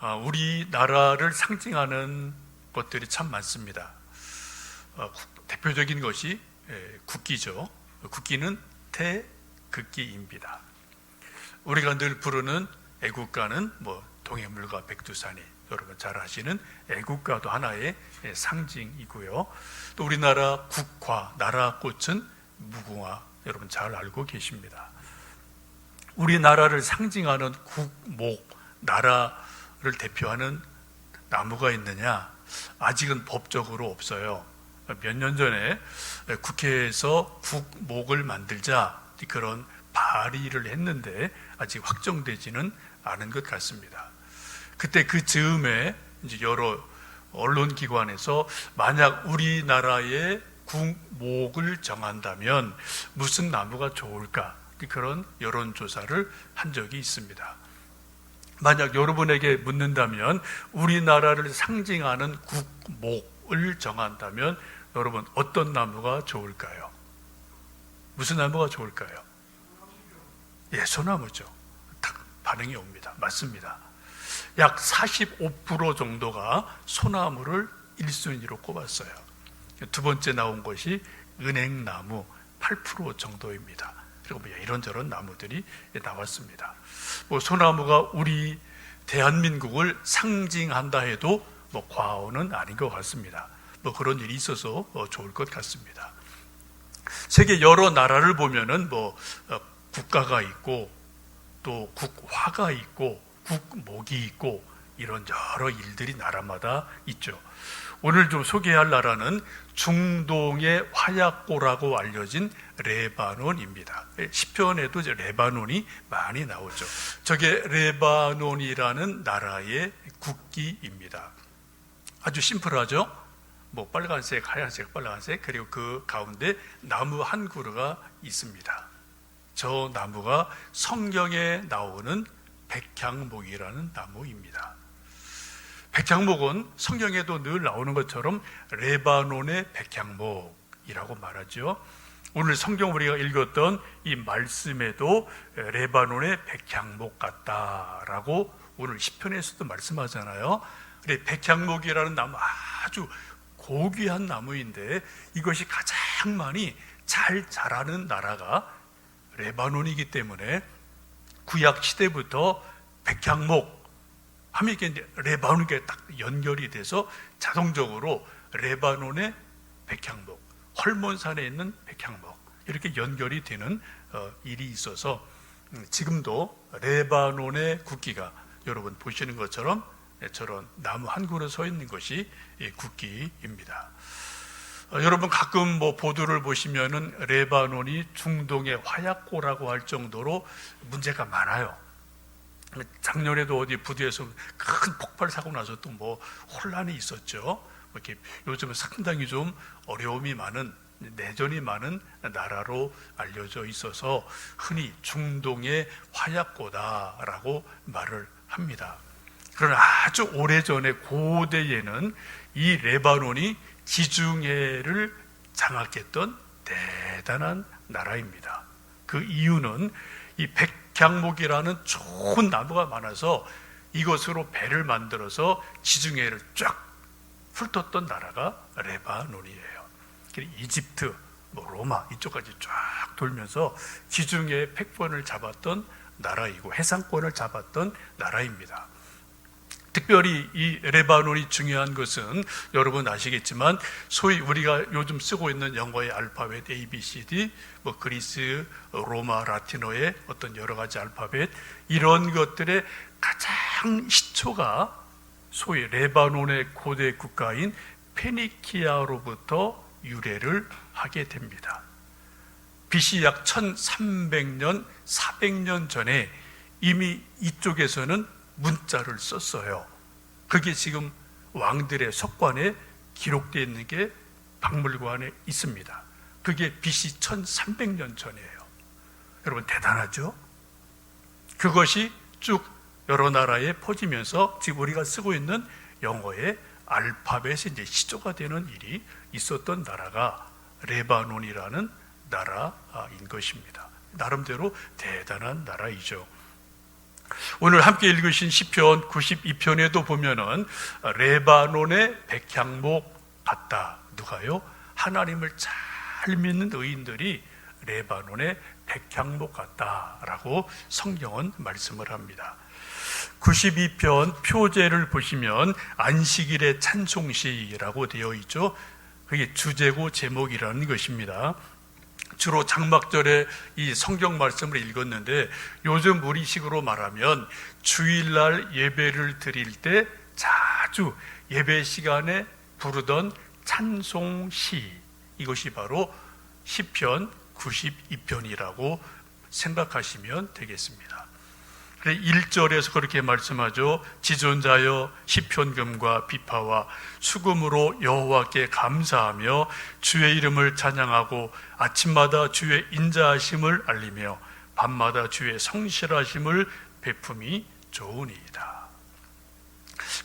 우리나라를 상징하는 것들이 참 많습니다. 대표적인 것이 국기죠. 국기는 태극기입니다. 우리가 늘 부르는 애국가는 동해물과 백두산이 여러분 잘 아시는 애국가도 하나의 상징이고요. 또 우리나라 국화, 나라 꽃은 무궁화, 여러분 잘 알고 계십니다. 우리나라를 상징하는 국목, 나라를 대표하는 나무가 있느냐? 아직은 법적으로 없어요. 몇 년 전에 국회에서 국목을 만들자 그런 발의를 했는데 아직 확정되지는 않은 것 같습니다. 그때 그 즈음에 이제 여러 언론기관에서 만약 우리나라의 국목을 정한다면 무슨 나무가 좋을까? 그런 여론조사를 한 적이 있습니다. 만약 여러분에게 묻는다면 우리나라를 상징하는 국목을 정한다면 여러분 어떤 나무가 좋을까요? 무슨 나무가 좋을까요? 소나무죠. 딱 반응이 옵니다. 맞습니다. 약 45% 정도가 소나무를 1순위로 꼽았어요. 두 번째 나온 것이 은행나무 8% 정도입니다. 그리고 이런저런 나무들이 나왔습니다. 소나무가 우리 대한민국을 상징한다 해도 과언은 아닌 것 같습니다. 그런 일이 있어서 좋을 것 같습니다. 세계 여러 나라를 보면은 국가가 있고 또 국화가 있고 국목이 있고 이런 여러 일들이 나라마다 있죠. 오늘 좀 소개할 나라는 중동의 화약고라고 알려진 레바논입니다. 시편에도 레바논이 많이 나오죠. 저게 레바논이라는 나라의 국기입니다. 아주 심플하죠. 빨간색, 하얀색, 빨간색, 그리고 그 가운데 나무 한 그루가 있습니다. 저 나무가 성경에 나오는 백향목이라는 나무입니다. 백향목은 성경에도 늘 나오는 것처럼 레바논의 백향목이라고 말하죠. 오늘 성경 우리가 읽었던 이 말씀에도 레바논의 백향목 같다라고 오늘 시편에서도 말씀하잖아요. 백향목이라는 나무 아주 고귀한 나무인데 이것이 가장 많이 잘 자라는 나라가 레바논이기 때문에 구약 시대부터 백향목 하면 이게 레바논에 딱 연결이 돼서 자동적으로 레바논의 백향목, 헐몬산에 있는 백향목 이렇게 연결이 되는 일이 있어서 지금도 레바논의 국기가 여러분 보시는 것처럼 저런 나무 한 그루 서 있는 것이 국기입니다. 여러분 가끔 보도를 보시면은 레바논이 중동의 화약고라고 할 정도로 문제가 많아요. 작년에도 어디 부두에서 큰 폭발 사고 나서 또 혼란이 있었죠. 이렇게 요즘은 상당히 좀 어려움이 많은, 내전이 많은 나라로 알려져 있어서 흔히 중동의 화약고다라고 말을 합니다. 그러나 아주 오래전에 고대에는 이 레바논이 지중해를 장악했던 대단한 나라입니다. 그 이유는 이 백향목이라는 좋은 나무가 많아서 이것으로 배를 만들어서 지중해를 쫙 훑었던 나라가 레바논이에요. 이집트, 로마 이쪽까지 쫙 돌면서 지중해의 패권을 잡았던 나라이고 해상권을 잡았던 나라입니다. 특별히 이 레바논이 중요한 것은 여러분 아시겠지만 소위 우리가 요즘 쓰고 있는 영어의 알파벳 A, B, C, D, 그리스, 로마, 라틴어의 어떤 여러 가지 알파벳 이런 것들의 가장 시초가 소위 레바논의 고대 국가인 페니키아로부터 유래를 하게 됩니다. BC 약 1300년, 400년 전에 이미 이쪽에서는 문자를 썼어요. 그게 지금 왕들의 석관에 기록되어 있는 게 박물관에 있습니다. 그게 BC 1300년 전이에요. 여러분 대단하죠? 그것이 쭉 여러 나라에 퍼지면서 지금 우리가 쓰고 있는 영어의 알파벳이 이제 시초가 되는 일이 있었던 나라가 레바논이라는 나라인 것입니다. 나름대로 대단한 나라이죠. 오늘 함께 읽으신 시편 92편에도 보면은 레바논의 백향목 같다. 누가요? 하나님을 잘 믿는 의인들이 레바논의 백향목 같다라고 성경은 말씀을 합니다. 92편 표제를 보시면 안식일의 찬송시라고 되어 있죠. 그게 주제고 제목이라는 것입니다. 주로 장막절에 이 성경 말씀을 읽었는데, 요즘 우리식으로 말하면 주일날 예배를 드릴 때 자주 예배 시간에 부르던 찬송시, 이것이 바로 시편 92편이라고 생각하시면 되겠습니다. 1절에서 그렇게 말씀하죠. 지존자여 시편금과 비파와 수금으로 여호와께 감사하며 주의 이름을 찬양하고 아침마다 주의 인자하심을 알리며 밤마다 주의 성실하심을 베품이 좋으니이다.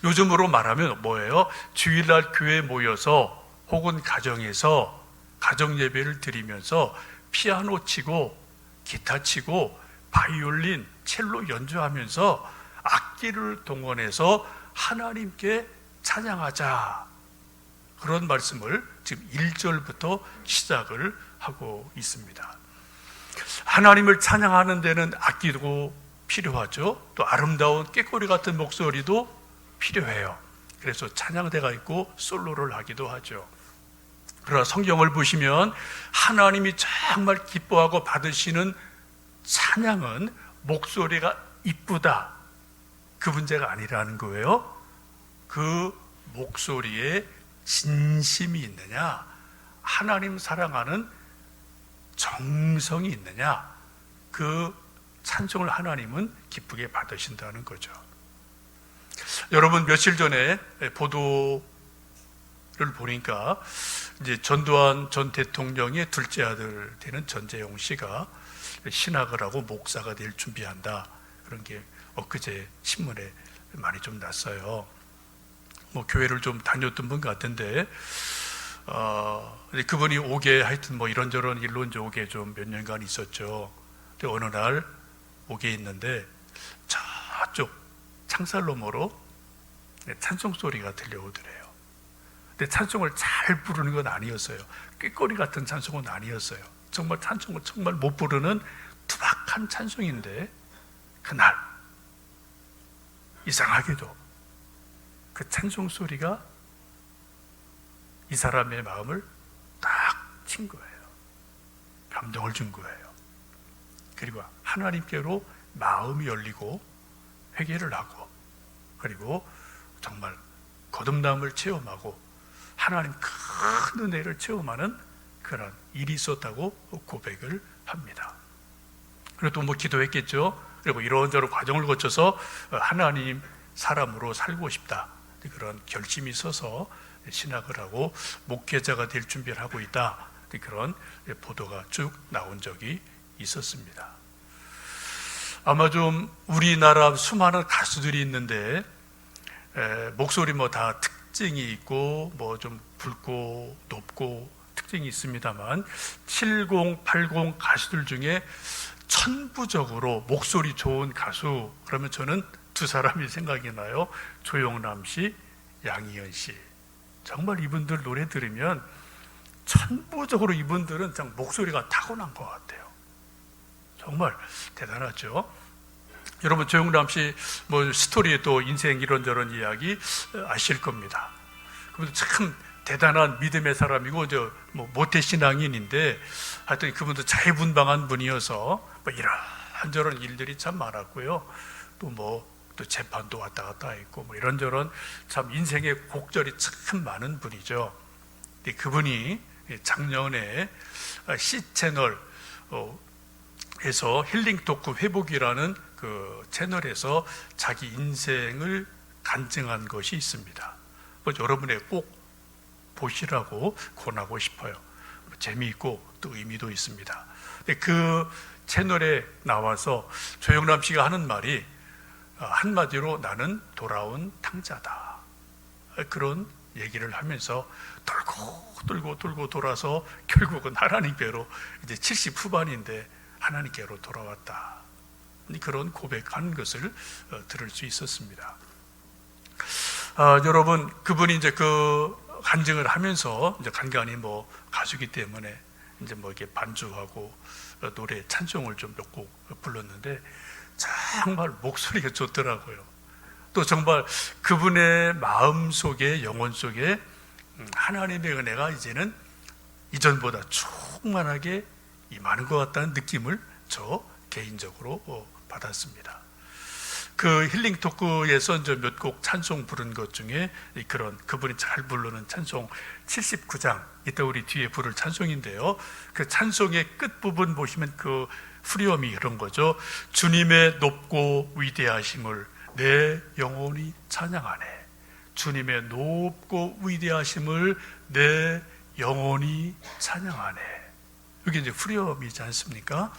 요즘으로 말하면 뭐예요? 주일날 교회에 모여서 혹은 가정에서 가정 예배를 드리면서 피아노 치고 기타 치고 바이올린, 첼로 연주하면서 악기를 동원해서 하나님께 찬양하자, 그런 말씀을 지금 1절부터 시작을 하고 있습니다. 하나님을 찬양하는 데는 악기도 필요하죠. 또 아름다운 꾀꼬리 같은 목소리도 필요해요. 그래서 찬양대가 있고 솔로를 하기도 하죠. 그러나 성경을 보시면 하나님이 정말 기뻐하고 받으시는 찬양은 목소리가 이쁘다, 그 문제가 아니라는 거예요. 그 목소리에 진심이 있느냐, 하나님 사랑하는 정성이 있느냐, 그 찬송을 하나님은 기쁘게 받으신다는 거죠. 여러분, 며칠 전에 보도를 보니까 이제 전두환 전 대통령의 둘째 아들 되는 전재용 씨가 신학을 하고 목사가 될 준비한다, 그런 게 엊그제 신문에 많이 좀 났어요. 뭐 교회를 좀 다녔던 분 같은데, 그분이 옥에 하여튼 뭐 이런저런 일로 이제 옥에 좀 몇 년간 있었죠. 근데 어느 날 옥에 있는데 저쪽 창살 너머로 찬송 소리가 들려오더래요. 근데 찬송을 잘 부르는 건 아니었어요. 꾀꼬리 같은 찬송은 아니었어요. 정말 찬송을 정말 못 부르는 투박한 찬송인데, 그날 이상하게도 그 찬송 소리가 이 사람의 마음을 딱 친 거예요. 감동을 준 거예요. 그리고 하나님께로 마음이 열리고 회개를 하고, 그리고 정말 거듭남을 체험하고 하나님 큰 은혜를 체험하는 그런 일이 있었다고 고백을 합니다. 그리고 또 뭐 기도했겠죠. 그리고 이런저런 과정을 거쳐서 하나님 사람으로 살고 싶다, 그런 결심이 있어서 신학을 하고 목회자가 될 준비를 하고 있다, 그런 보도가 쭉 나온 적이 있었습니다. 아마 좀 우리나라 수많은 가수들이 있는데 목소리 뭐 다 특징이 있고 뭐 좀 굵고 높고 특징이 있습니다만, 70, 80 가수들 중에 천부적으로 목소리 좋은 가수, 그러면 저는 두 사람이 생각이 나요. 조영남 씨, 양희은 씨. 정말 이분들 노래 들으면 천부적으로 이분들은 참 목소리가 타고난 것 같아요. 정말 대단하죠. 여러분, 조영남 씨 뭐 스토리에 또 인생 이런저런 이야기 아실 겁니다. 그분도 참 대단한 믿음의 사람이고, 뭐 모태신앙인인데 하여튼 그분도 자유분방한 분이어서 뭐 이런저런 일들이 참 많았고요. 또 재판도 왔다 갔다 했고 뭐 이런저런 참 인생의 곡절이 참 많은 분이죠. 근데 그분이 작년에 C채널 에서 힐링 토크 회복이라는 그 채널에서 자기 인생을 간증한 것이 있습니다. 여러분의 꼭 보시라고 권하고 싶어요. 재미있고 또 의미도 있습니다. 그 채널에 나와서 조영남 씨가 하는 말이 한마디로 나는 돌아온 탕자다, 그런 얘기를 하면서 돌고 돌아서 결국은 하나님께로, 이제 70 후반인데 하나님께로 돌아왔다. 그런 고백하는 것을 들을 수 있었습니다. 여러분, 그분이 이제 그 간증을 하면서 이제 간간히 뭐 가수기 때문에 이제 뭐 이렇게 반주하고 노래 찬송을 좀 몇 곡 불렀는데 정말 목소리가 좋더라고요. 또 정말 그분의 마음 속에, 영혼 속에 하나님의 은혜가 이제는 이전보다 충만하게 임하는 것 같다는 느낌을 저 개인적으로 받았습니다. 그 힐링 토크에서 이제 몇 곡 찬송 부른 것 중에 그런 그분이 잘 부르는 찬송 79장, 이따 우리 뒤에 부를 찬송인데요. 그 찬송의 끝부분 보시면 그 후렴이 그런 거죠. 주님의 높고 위대하심을 내 영혼이 찬양하네. 주님의 높고 위대하심을 내 영혼이 찬양하네. 이게 이제 후렴이지 않습니까?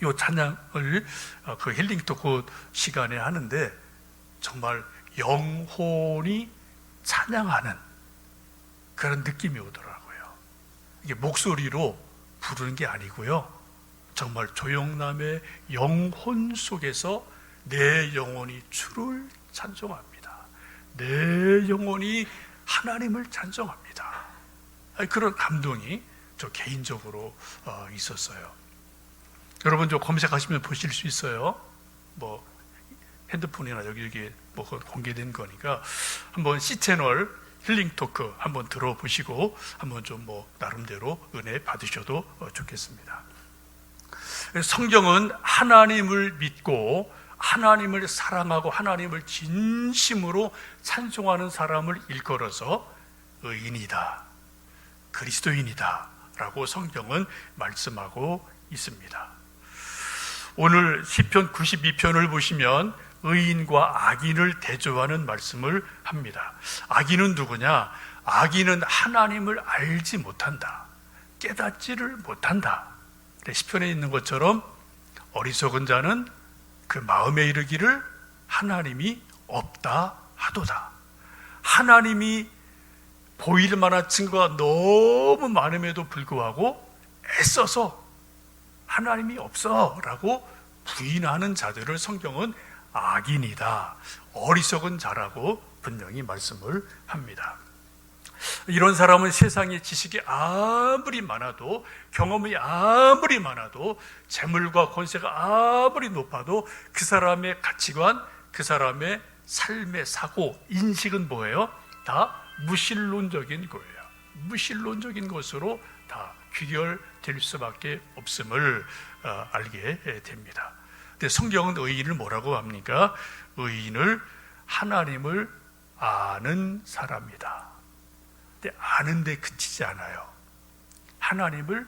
이 찬양을 그 힐링 토크 시간에 하는데 정말 영혼이 찬양하는 그런 느낌이 오더라고요. 이게 목소리로 부르는 게 아니고요. 정말 조영남의 영혼 속에서 내 영혼이 주를 찬송합니다. 내 영혼이 하나님을 찬송합니다. 그런 감동이 저 개인적으로 있었어요. 여러분 저 검색하시면 보실 수 있어요. 뭐 핸드폰이나 여기 뭐 공개된 거니까 한번 C채널 힐링 토크 한번 들어보시고 한번 좀 뭐 나름대로 은혜 받으셔도 좋겠습니다. 성경은 하나님을 믿고 하나님을 사랑하고 하나님을 진심으로 찬송하는 사람을 일컬어서 의인이다, 그리스도인이다 라고 성경은 말씀하고 있습니다. 오늘 시편 92편을 보시면 의인과 악인을 대조하는 말씀을 합니다. 악인은 누구냐? 악인은 하나님을 알지 못한다, 깨닫지를 못한다. 시편에 있는 것처럼 어리석은 자는 그 마음에 이르기를 하나님이 없다 하도다. 하나님이 보일 만한 증거가 너무 많음에도 불구하고 애써서 하나님이 없어 라고 부인하는 자들을 성경은 악인이다, 어리석은 자라고 분명히 말씀을 합니다. 이런 사람은 세상의 지식이 아무리 많아도, 경험이 아무리 많아도, 재물과 권세가 아무리 높아도 그 사람의 가치관, 그 사람의 삶의 사고, 인식은 뭐예요? 다 무신론적인 거예요. 무신론적인 것으로 다 귀결될 수밖에 없음을 알게 됩니다. 근데 성경은 의인을 뭐라고 합니까? 의인을 하나님을 아는 사람이다. 근데 아는데 그치지 않아요. 하나님을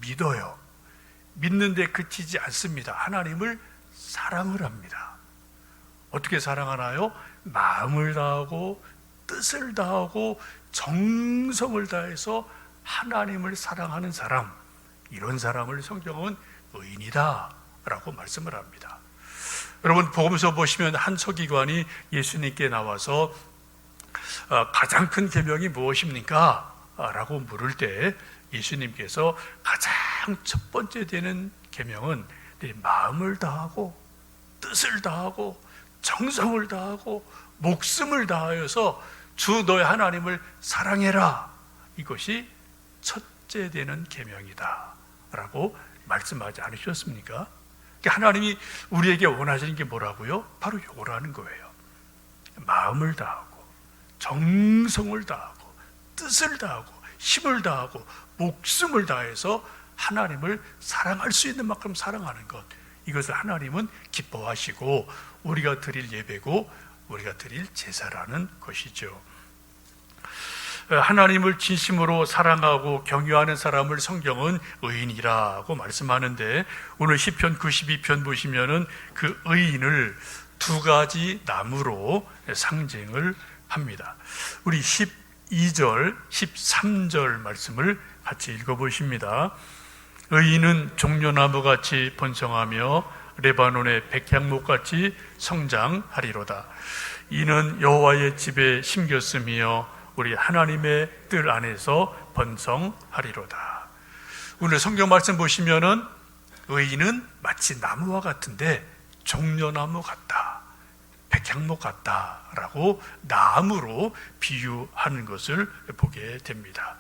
믿어요. 믿는데 그치지 않습니다. 하나님을 사랑을 합니다. 어떻게 사랑하나요? 마음을 다하고 뜻을 다하고 정성을 다해서 하나님을 사랑하는 사람, 이런 사람을 성경은 의인이다 라고 말씀을 합니다. 여러분 복음서 보시면 한 서기관이 예수님께 나와서 가장 큰 계명이 무엇입니까? 라고 물을 때 예수님께서 가장 첫 번째 되는 계명은 내 마음을 다하고 뜻을 다하고 정성을 다하고 목숨을 다하여서 주 너의 하나님을 사랑해라. 이것이 첫째 되는 계명이다 라고 말씀하지 않으셨습니까? 하나님이 우리에게 원하시는 게 뭐라고요? 바로 이거라는 거예요. 마음을 다하고 정성을 다하고 뜻을 다하고 힘을 다하고 목숨을 다해서 하나님을 사랑할 수 있는 만큼 사랑하는 것, 이것을 하나님은 기뻐하시고 우리가 드릴 예배고 우리가 드릴 제사라는 것이죠. 하나님을 진심으로 사랑하고 경유하는 사람을 성경은 의인이라고 말씀하는데, 오늘 시편 92편 보시면은 그 의인을 두 가지 나무로 상징을 합니다. 우리 12절, 13절 말씀을 같이 읽어보십니다. 의인은 종려나무같이 번성하며 레바논의 백향목같이 성장하리로다. 이는 여호와의 집에 심겼으며 우리 하나님의 뜰 안에서 번성하리로다. 오늘 성경 말씀 보시면은 의인은 마치 나무와 같은데 종려나무 같다, 백향목 같다라고 나무로 비유하는 것을 보게 됩니다.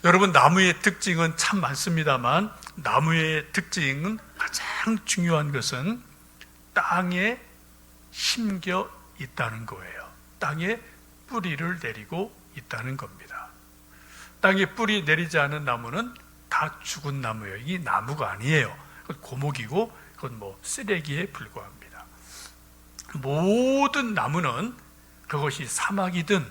여러분, 나무의 특징은 참 많습니다만 나무의 특징은 가장 중요한 것은 땅에 심겨 있다는 거예요. 땅에 뿌리를 내리고 있다는 겁니다. 땅에 뿌리 내리지 않은 나무는 다 죽은 나무예요. 이게 나무가 아니에요. 그건 고목이고 그건 뭐 쓰레기에 불과합니다. 모든 나무는 그것이 사막이든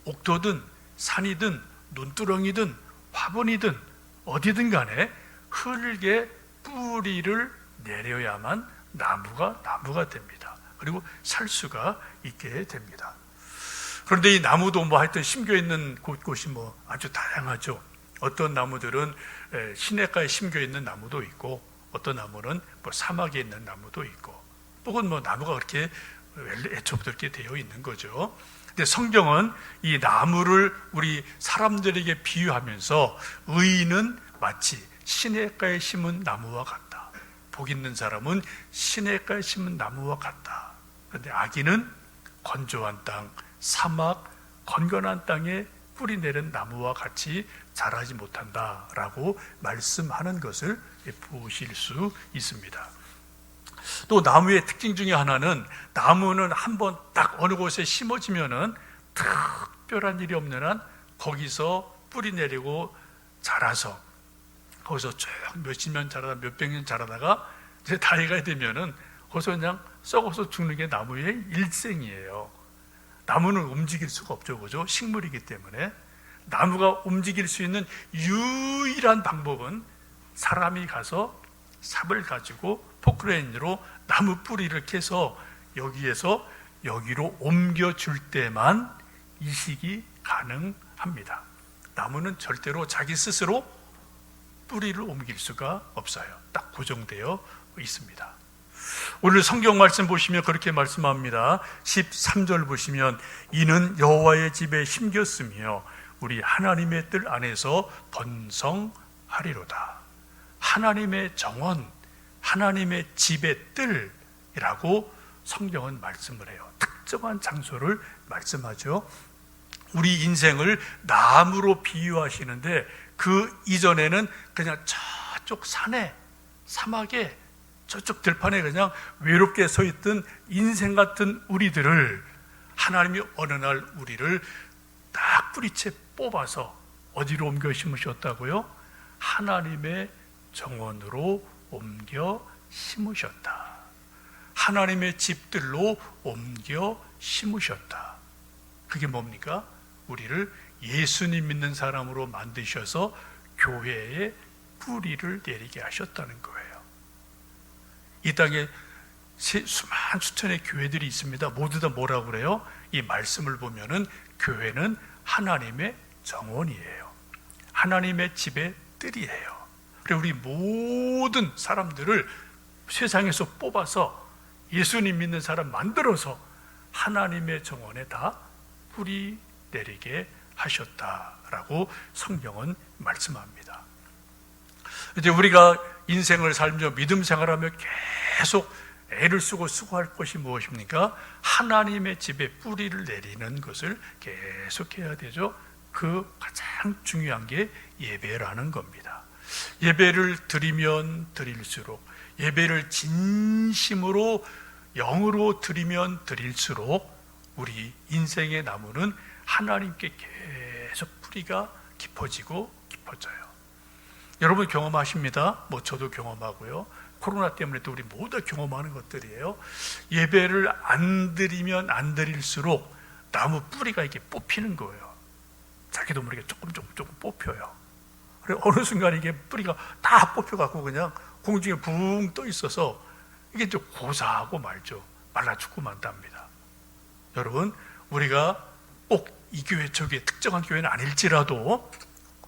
옥토든 산이든 논두렁이든 화분이든 어디든 간에 흙에 뿌리를 내려야만 나무가 됩니다. 그리고 살 수가 있게 됩니다. 그런데 이 나무도 뭐 하여튼 심겨 있는 곳곳이 뭐 아주 다양하죠. 어떤 나무들은 시냇가에 심겨 있는 나무도 있고, 어떤 나무는 뭐 사막에 있는 나무도 있고, 혹은 뭐 나무가 그렇게 애초부터 이렇게 되어 있는 거죠. 근데 성경은 이 나무를 우리 사람들에게 비유하면서 의인은 마치 시냇가에 심은 나무와 같다. 복 있는 사람은 시냇가에 심은 나무와 같다. 그런데 악인은 건조한 땅, 사막, 건건한 땅에 뿌리 내린 나무와 같이 자라지 못한다라고 말씀하는 것을 보실 수 있습니다. 또 나무의 특징 중에 하나는, 나무는 한번 딱 어느 곳에 심어지면은 특별한 일이 없는 한 거기서 뿌리 내리고 자라서 거기서 쭉 몇십 년 자라다 몇백 년 자라다가 이제 나이가 되면은 거기서 그냥 썩어서 죽는 게 나무의 일생이에요. 나무는 움직일 수가 없죠, 그죠? 식물이기 때문에. 나무가 움직일 수 있는 유일한 방법은 사람이 가서 삽을 가지고 포크레인으로 나무 뿌리를 캐서 여기에서 여기로 옮겨줄 때만 이식이 가능합니다. 나무는 절대로 자기 스스로 뿌리를 옮길 수가 없어요. 딱 고정되어 있습니다. 오늘 성경 말씀 보시면 그렇게 말씀합니다. 13절 보시면, 이는 여호와의 집에 심겼으며 우리 하나님의 뜰 안에서 번성하리로다. 하나님의 정원, 하나님의 집의 뜰이라고 성경은 말씀을 해요. 특정한 장소를 말씀하죠. 우리 인생을 나무로 비유하시는데, 그 이전에는 그냥 저쪽 산에, 사막에, 저쪽 들판에 그냥 외롭게 서 있던 인생 같은 우리들을 하나님이 어느 날 우리를 딱 뿌리채 뽑아서 어디로 옮겨 심으셨다고요? 하나님의 정원으로 옮겨 심으셨다. 하나님의 집들로 옮겨 심으셨다. 그게 뭡니까? 우리를 예수님 믿는 사람으로 만드셔서 교회에 뿌리를 내리게 하셨다는 거예요. 이 땅에 수만 수천의 교회들이 있습니다. 모두 다 뭐라고 그래요? 이 말씀을 보면은 교회는 하나님의 정원이에요. 하나님의 집의 뜰이에요. 그리고 우리 모든 사람들을 세상에서 뽑아서 예수님 믿는 사람 만들어서 하나님의 정원에 다 뿌리 내리게 하셨다라고 성경은 말씀합니다. 이제 우리가 인생을 살며 믿음 생활하며 계속 애를 쓰고 수고할 것이 무엇입니까? 하나님의 집에 뿌리를 내리는 것을 계속해야 되죠. 그 가장 중요한 게 예배라는 겁니다. 예배를 드리면 드릴수록, 예배를 진심으로 영으로 드리면 드릴수록 우리 인생의 나무는 하나님께 계속 뿌리가 깊어지고 깊어져요. 여러분 경험하십니다. 뭐 저도 경험하고요. 코로나 때문에 또 우리 모두 경험하는 것들이에요. 예배를 안 드리면 안 드릴수록 나무 뿌리가 이렇게 뽑히는 거예요. 자기도 모르게 조금 뽑혀요. 그리고 어느 순간 이게 뿌리가 다 뽑혀갖고 그냥 공중에 붕 떠 있어서 이게 좀 고사하고 말죠. 말라 죽고 만답니다. 여러분, 우리가 꼭 이 교회 저교회 특정한 교회는 아닐지라도,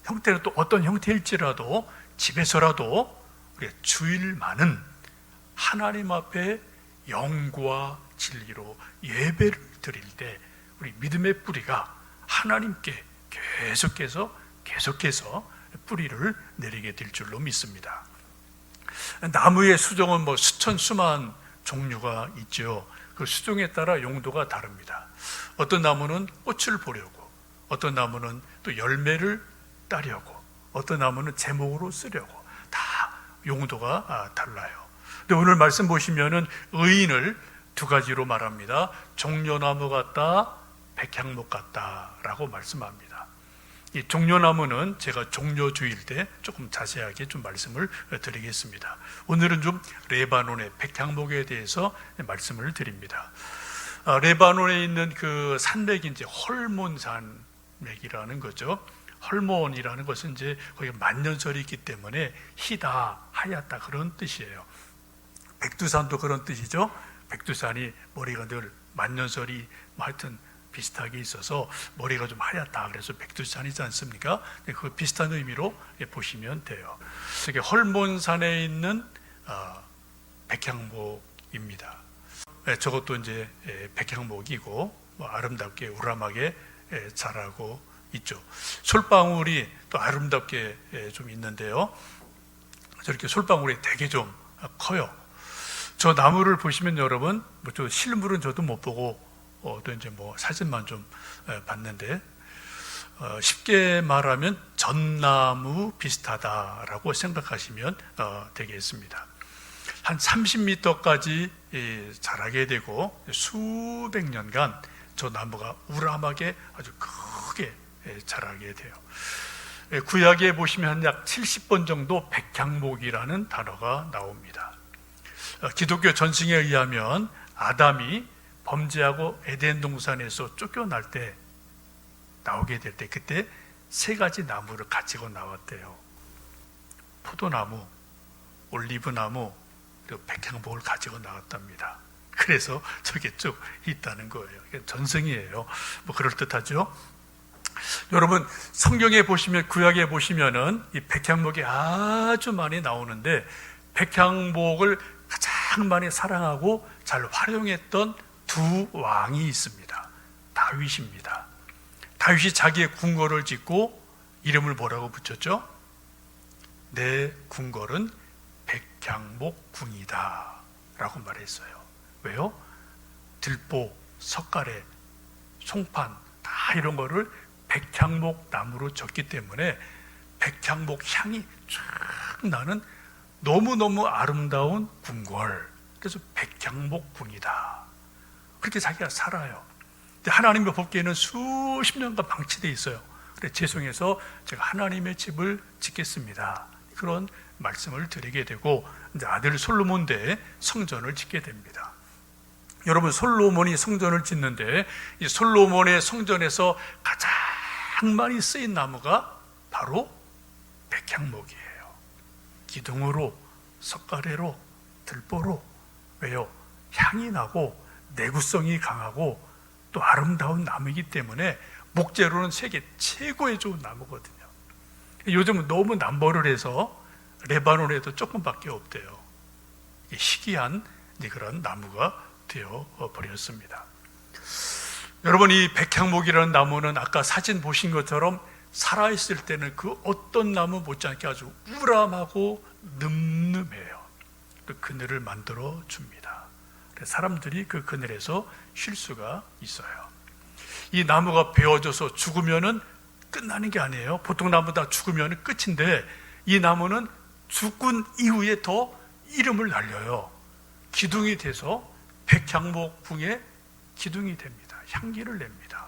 형태는 또 어떤 형태일지라도, 집에서라도 우리가 주일만은 하나님 앞에 영과 진리로 예배를 드릴 때 우리 믿음의 뿌리가 하나님께 계속해서 뿌리를 내리게 될 줄로 믿습니다. 나무의 수종은 뭐 수천 수만 종류가 있죠. 그 수종에 따라 용도가 다릅니다. 어떤 나무는 꽃을 보려고, 어떤 나무는 또 열매를 따려고, 어떤 나무는 제목으로 쓰려고, 다 용도가 달라요. 근데 오늘 말씀 보시면은 의인을 두 가지로 말합니다. 종려나무 같다, 백향목 같다라고 말씀합니다. 이 종려나무는 제가 종려주일 때 조금 자세하게 좀 말씀을 드리겠습니다. 오늘은 좀 레바논의 백향목에 대해서 말씀을 드립니다. 레바논에 있는 그 산맥이 이제 헐몬 산맥이라는 거죠. 헐몬이라는 것은 이제 거기 만년설이 있기 때문에 희다, 하얗다 그런 뜻이에요. 백두산도 그런 뜻이죠. 백두산이 머리가 늘 만년설이 하여튼 비슷하게 있어서 머리가 좀 하얗다. 그래서 백두산이지 않습니까? 그 비슷한 의미로 보시면 돼요. 이게 헐몬산에 있는 백향목입니다. 저것도 이제 백향목이고 뭐 아름답게 우람하게 자라고 있죠. 솔방울이 또 아름답게 좀 있는데요. 저렇게 솔방울이 되게 좀 커요. 저 나무를 보시면 여러분, 뭐 저 실물은 저도 못 보고 또 이제 뭐 사진만 좀 봤는데 쉽게 말하면 전나무 비슷하다라고 생각하시면 되겠습니다. 한 30m까지 자라게 되고 수백 년간 저 나무가 우람하게 아주 크게 자라게 돼요. 구약에 보시면 약 70번 정도 백향목이라는 단어가 나옵니다. 기독교 전승에 의하면 아담이 범죄하고 에덴 동산에서 쫓겨날 때 나오게 될 때 그때 세 가지 나무를 가지고 나왔대요. 포도나무, 올리브나무, 그리고 백향목을 가지고 나왔답니다. 그래서 저게 쭉 있다는 거예요. 전승이에요. 뭐 그럴듯하죠. 여러분 성경에 보시면 구약에 보시면은 이 백향목이 아주 많이 나오는데 백향목을 가장 많이 사랑하고 잘 활용했던 두 왕이 있습니다. 다윗입니다. 다윗이 자기의 궁궐을 짓고 이름을 뭐라고 붙였죠? 내 궁궐은 백향목궁이다 라고 말했어요. 왜요? 들보, 석가래, 송판 다 이런 거를 백향목 나무로 졌기 때문에 백향목 향이 쫙 나는 너무너무 아름다운 궁궐, 그래서 백향목궁이다 그렇게 자기가 살아요. 근데 하나님의 법궤는 수십 년간 방치되어 있어요. 그래 죄송해서 제가 하나님의 집을 짓겠습니다 그런 말씀을 드리게 되고 이제 아들 솔로몬 때 성전을 짓게 됩니다. 여러분 솔로몬이 성전을 짓는데 이 솔로몬의 성전에서 가장 많이 쓰인 나무가 바로 백향목이에요. 기둥으로, 석가래로, 들보로. 왜요? 향이 나고 내구성이 강하고 또 아름다운 나무이기 때문에 목재로는 세계 최고의 좋은 나무거든요. 요즘은 너무 남보를 해서 레바논에도 조금밖에 없대요. 희귀한 그런 나무가 되어 버렸습니다. 여러분 이 백향목이라는 나무는 아까 사진 보신 것처럼 살아있을 때는 그 어떤 나무 못지않게 아주 우람하고 늠름해요. 그 그늘을 만들어 줍니다. 사람들이 그 그늘에서 쉴 수가 있어요. 이 나무가 베어져서 죽으면은 끝나는 게 아니에요. 보통 나무 다 죽으면 끝인데 이 나무는 죽은 이후에 더 이름을 날려요. 기둥이 돼서 백향목궁의 기둥이 됩니다. 향기를 냅니다.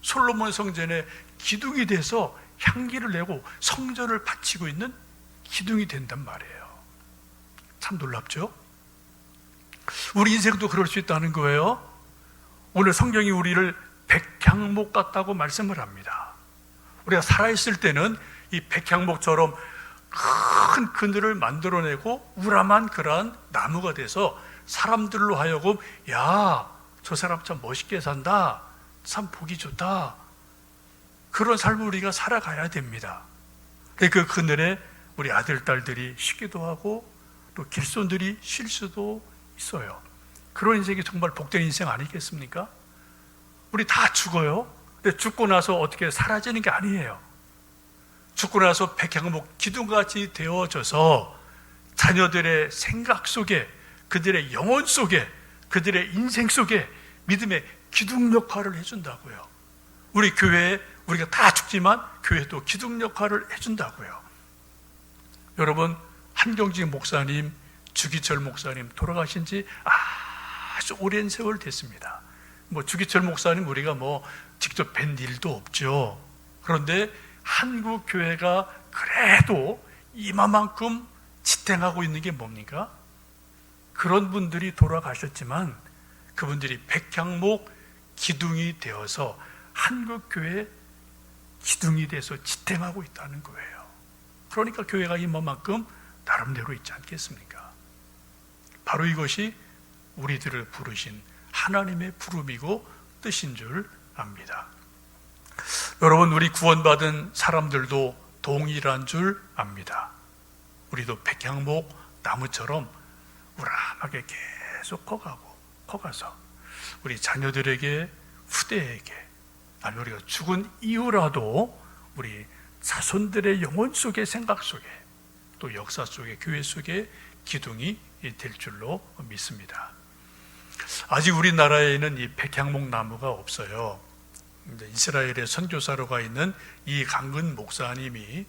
솔로몬 성전에 기둥이 돼서 향기를 내고 성전을 바치고 있는 기둥이 된단 말이에요. 참 놀랍죠? 우리 인생도 그럴 수 있다는 거예요. 오늘 성경이 우리를 백향목 같다고 말씀을 합니다. 우리가 살아있을 때는 이 백향목처럼 큰 그늘을 만들어내고 우람한 그러한 나무가 돼서 사람들로 하여금 야, 저 사람 참 멋있게 산다, 참 보기 좋다, 그런 삶을 우리가 살아가야 됩니다. 그 그늘에 우리 아들, 딸들이 쉬기도 하고 또 길손들이 쉴 수도 있어요. 그런 인생이 정말 복된 인생 아니겠습니까? 우리 다 죽어요. 근데 죽고 나서 어떻게 사라지는 게 아니에요. 죽고 나서 백향목 기둥같이 되어져서 자녀들의 생각 속에, 그들의 영혼 속에, 그들의 인생 속에 믿음의 기둥 역할을 해준다고요. 우리 교회에 우리가 다 죽지만 교회도 기둥 역할을 해준다고요. 여러분, 한경직 목사님, 주기철 목사님 돌아가신 지 아주 오랜 세월 됐습니다. 주기철 목사님 우리가 직접 뵌 일도 없죠. 그런데 한국 교회가 그래도 이만큼 지탱하고 있는 게 뭡니까? 그런 분들이 돌아가셨지만 그분들이 백향목 기둥이 되어서 한국 교회 기둥이 돼서 지탱하고 있다는 거예요. 그러니까 교회가 이만큼 나름대로 있지 않겠습니까? 바로 이것이 우리들을 부르신 하나님의 부름이고 뜻인 줄 압니다. 여러분, 우리 구원받은 사람들도 동일한 줄 압니다. 우리도 백향목 나무처럼 우람하게 계속 커가서 우리 자녀들에게, 후대에게, 아니 우리가 죽은 이후라도 우리 자손들의 영혼 속에, 생각 속에, 또 역사 속에, 교회 속에 기둥이 될 줄로 믿습니다. 아직 우리나라에는 이 백향목 나무가 없어요. 이스라엘의 선교사로 가 있는 이 강근 목사님이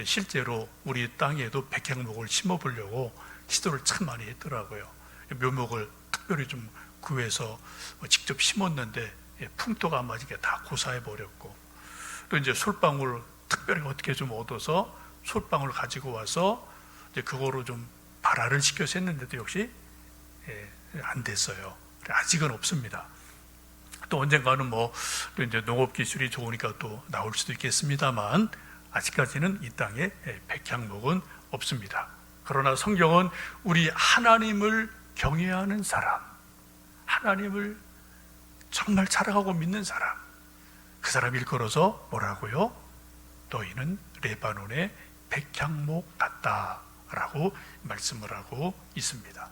실제로 우리 땅에도 백향목을 심어보려고 시도를 참 많이 했더라고요. 묘목을 특별히 좀 구해서 직접 심었는데 풍토가 안 맞게 다 고사해버렸고, 또 이제 솔방울 특별히 어떻게 좀 얻어서 솔방울 가지고 와서 이제 그거로 좀 발화를 시켜서 했는데도 역시 안 됐어요. 아직은 없습니다. 또 언젠가는 또 이제 농업 기술이 좋으니까 또 나올 수도 있겠습니다만 아직까지는 이 땅에 백향목은 없습니다. 그러나 성경은 우리 하나님을 경외하는 사람, 하나님을 정말 사랑하고 믿는 사람, 그 사람 일컬어서 뭐라고요? 너희는 레바논의 백향목 같다라고 말씀을 하고 있습니다.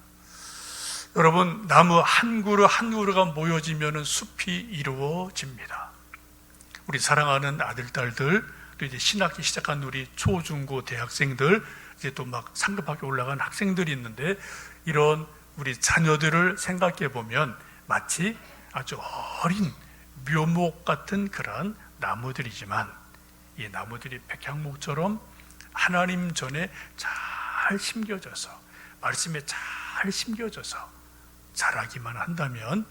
여러분, 나무 한 그루 한 그루가 모여지면 숲이 이루어집니다. 우리 사랑하는 아들, 딸들, 또 이제 신학기 시작한 우리 초, 중, 고 대학생들, 이제 또 막 상급학교 올라간 학생들이 있는데, 이런 우리 자녀들을 생각해 보면 마치 아주 어린 묘목 같은 그런 나무들이지만, 이 나무들이 백향목처럼 하나님 전에 잘 심겨져서, 말씀에 잘 심겨져서 자라기만 한다면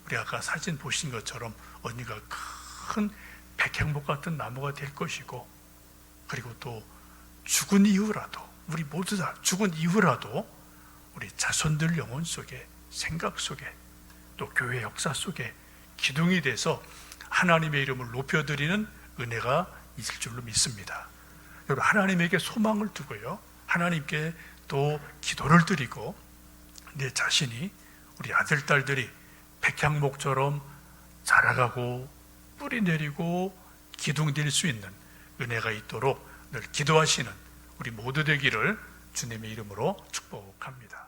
우리 아까 사진 보신 것처럼 언니가 큰 백향목 같은 나무가 될 것이고, 그리고 또 죽은 이후라도, 우리 모두 다 죽은 이후라도 우리 자손들 영혼 속에, 생각 속에, 또 교회 역사 속에 기둥이 돼서 하나님의 이름을 높여드리는 은혜가 있을 줄로 믿습니다. 여러분, 하나님에게 소망을 두고요, 하나님께 또 기도를 드리고 내 자신이, 우리 아들, 딸들이 백향목처럼 자라가고 뿌리 내리고 기둥 될 수 있는 은혜가 있도록 늘 기도하시는 우리 모두 되기를 주님의 이름으로 축복합니다.